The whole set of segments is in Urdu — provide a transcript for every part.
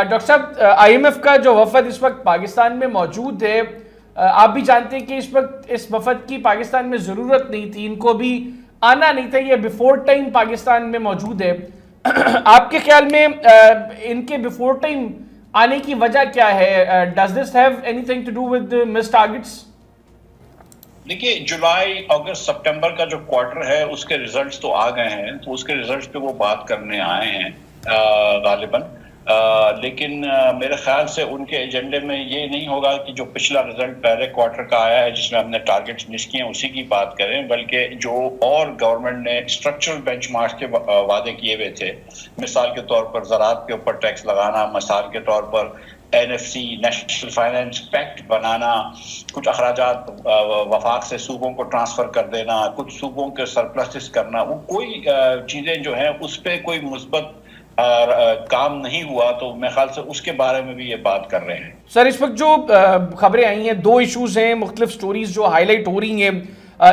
ڈاکٹر صاحب IMF کا جو وفد اس وقت پاکستان میں موجود ہے، آپ بھی جانتے ہیں کہ اس وقت اس وفد کی پاکستان میں ضرورت نہیں تھی، ان کو بھی آنا نہیں تھا، یہ بیفور ٹائم پاکستان میں موجود ہے. آپ کے خیال میں ان کے بیفور ٹائم آنے کی وجہ کیا ہے؟ Does this have anything to do with miss targets? دیکھیے، جولائی اگست سپٹمبر کا جو کوارٹر ہے اس کے ریزلٹس تو آ گئے ہیں، تو اس کے ریزلٹس پہ وہ بات کرنے آئے ہیں غالباً. لیکن میرے خیال سے ان کے ایجنڈے میں یہ نہیں ہوگا کہ جو پچھلا رزلٹ پہلے کوارٹر کا آیا ہے جس میں ہم نے ٹارگٹس مس کیے ہیں اسی کی بات کریں، بلکہ جو اور گورنمنٹ نے اسٹرکچرل بینچ مارک کے وعدے کیے ہوئے تھے، مثال کے طور پر زراعت کے اوپر ٹیکس لگانا، مثال کے طور پر NFC نیشنل فائنینس پیکٹ بنانا، کچھ اخراجات وفاق سے صوبوں کو ٹرانسفر کر دینا، کچھ صوبوں کے سرپلسز کرنا، وہ کوئی چیزیں جو ہیں اس پہ کوئی مثبت کام نہیں ہوا، تو میرے خیال سے اس کے بارے میں بھی یہ بات کر رہے ہیں. سر، اس وقت جو خبریں آئی ہیں، دو ایشوز ہیں، مختلف سٹوریز جو ہائی لائٹ ہو رہی ہیں.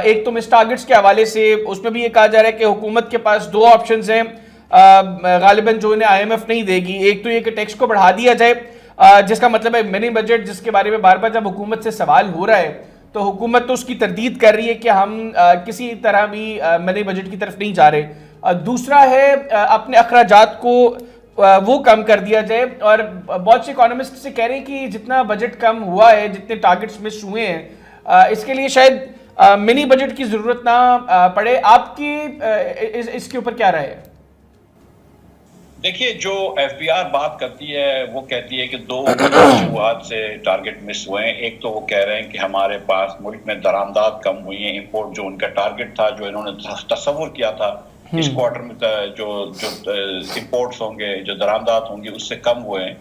ایک تو مس ٹارگٹس کے حوالے سے، اس میں بھی یہ کہا جا رہا ہے کہ حکومت کے پاس دو آپشنز ہیں غالباً جو انہیں IMF نہیں دے گی. ایک تو یہ کہ ٹیکس کو بڑھا دیا جائے، جس کا مطلب ہے منی بجٹ، جس کے بارے میں بار بار جب حکومت سے سوال ہو رہا ہے تو حکومت تو اس کی تردید کر رہی ہے کہ ہم کسی طرح بھی منی بجٹ کی طرف نہیں جا رہے. دوسرا ہے اپنے اخراجات کو وہ کم کر دیا جائے، اور بہت سے اکانومسٹ سے کہہ رہے ہیں کہ جتنا بجٹ کم ہوا ہے، جتنے ٹارگٹس مس ہوئے ہیں، اس کے لیے شاید منی بجٹ کی ضرورت نہ پڑے. آپ کی اس کے اوپر کیا رائے ہے؟ دیکھیے، جو FBR بات کرتی ہے وہ کہتی ہے کہ دو وجوہات سے ٹارگٹ مس ہوئے ہیں. ایک تو وہ کہہ رہے ہیں کہ ہمارے پاس ملک میں درآمدات کم ہوئی ہیں، امپورٹ جو ان کا ٹارگٹ تھا، جو انہوں نے تصور کیا تھا اس کوارٹر میں جو امپورٹس ہوں گے، جو درآمدات ہوں گے اس سے کم ہوئے ہیں.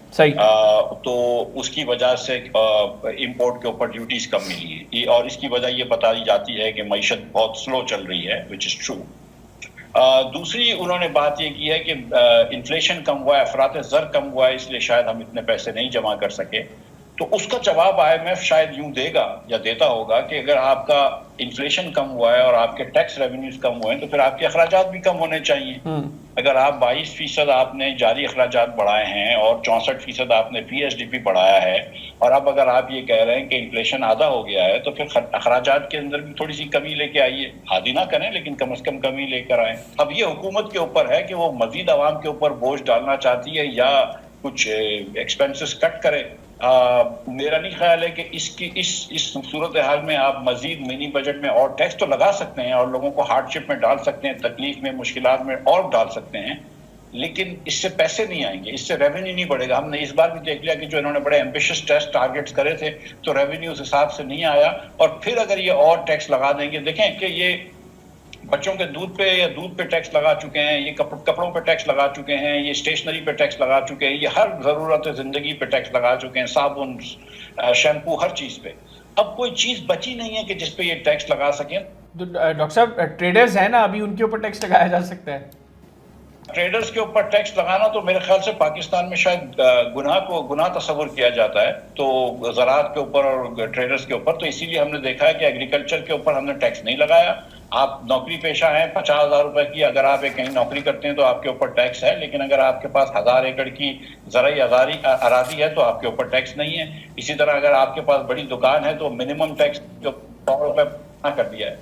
تو اس کی وجہ سے امپورٹ کے اوپر ڈیوٹیز کم ملی ہیں، اور اس کی وجہ یہ بتائی جاتی ہے کہ معیشت بہت سلو چل رہی ہے، وچ از ٹرو. دوسری انہوں نے بات یہ کی ہے کہ انفلیشن کم ہوا ہے، افراط زر کم ہوا ہے، اس لیے شاید ہم اتنے پیسے نہیں جمع کر سکے. تو اس کا جواب IMF شاید یوں دے گا یا دیتا ہوگا کہ اگر آپ کا انفلیشن کم ہوا ہے اور آپ کے ٹیکس ریونیوز کم ہوئے ہیں تو پھر آپ کے اخراجات بھی کم ہونے چاہیے. اگر آپ 22% آپ نے جاری اخراجات بڑھائے ہیں اور 64% آپ نے PSDP بڑھایا ہے، اور اب اگر آپ یہ کہہ رہے ہیں کہ انفلیشن آدھا ہو گیا ہے، تو پھر اخراجات کے اندر بھی تھوڑی سی کمی لے کے آئیے. آدھی نہ کریں لیکن کم از کم کمی لے کر آئیں. اب یہ حکومت کے اوپر ہے کہ وہ مزید عوام کے اوپر بوجھ ڈالنا چاہتی ہے یا کچھ ایکسپینسز کٹ کرے. میرا نہیں خیال ہے کہ اس صورتحال میں آپ مزید منی بجٹ میں اور ٹیکس تو لگا سکتے ہیں اور لوگوں کو ہارڈ شپ میں ڈال سکتے ہیں، تکلیف میں، مشکلات میں اور ڈال سکتے ہیں، لیکن اس سے پیسے نہیں آئیں گے، اس سے ریونیو نہیں بڑھے گا. ہم نے اس بار بھی دیکھ لیا کہ جو انہوں نے بڑے ایمبیشس ٹیکس ٹارگٹس کرے تھے تو ریونیو اس حساب سے نہیں آیا. اور پھر اگر یہ اور ٹیکس لگا دیں گے، دیکھیں کہ یہ بچوں کے دودھ پہ ٹیکس لگا چکے ہیں، یہ کپڑوں پہ ٹیکس لگا چکے ہیں، یہ اسٹیشنری پہ ٹیکس لگا چکے ہیں، یہ ہر ضرورت زندگی پہ ٹیکس لگا چکے ہیں، صابن، شیمپو، ہر چیز پہ. اب کوئی چیز بچی نہیں ہے کہ جس پہ یہ ٹیکس لگا سکیں. ڈاکٹر صاحب، ٹریڈرز ہیں نا، ابھی ان کے اوپر ٹیکس لگایا جا سکتا ہے. ٹریڈرز کے اوپر ٹیکس لگانا تو میرے خیال سے پاکستان میں شاید گناہ تصور کیا جاتا ہے، تو زراعت کے اوپر اور ٹریڈرز کے اوپر. تو اسی لیے ہم نے دیکھا ہے کہ ایگریکلچر کے اوپر ہم نے ٹیکس نہیں لگایا. آپ نوکری پیشہ ہیں، 50,000 روپے کی اگر آپ کہیں نوکری کرتے ہیں تو آپ کے اوپر ٹیکس ہے، لیکن اگر آپ کے پاس 1000 ایکڑ کی زرعی اراضی ہے تو آپ کے اوپر ٹیکس نہیں ہے. اسی طرح اگر آپ کے پاس بڑی دکان ہے تو منیمم ٹیکس جو 100 روپے کر دیا ہے.